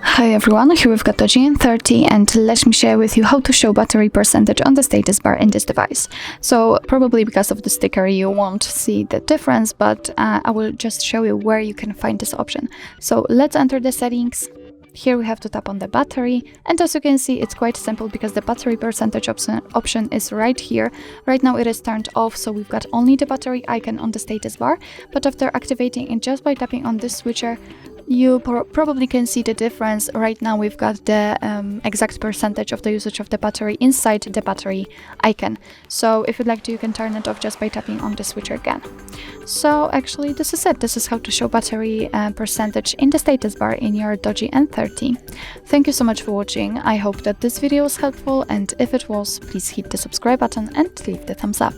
Hi everyone, here we've got DOOGEE N30 and let me share with you how to show battery percentage on the status bar in this device. So probably because of the sticker you won't see the difference, but I will just show you where you can find this option. So let's enter the settings. Here we have to tap on the battery, and as you can see it's quite simple because the battery percentage option is right here. Right now it is turned off, so we've got only the battery icon on the status bar, but after activating it just by tapping on this switcher, you probably can see the difference. Right now we've got the exact percentage of the usage of the battery inside the battery icon. So if you'd like to, you can turn it off just by tapping on the switcher again. So actually this is it. This is how to show battery percentage in the status bar in your DOOGEE N30. Thank you so much for watching. I hope that this video was helpful, and if it was, please hit the subscribe button and leave the thumbs up.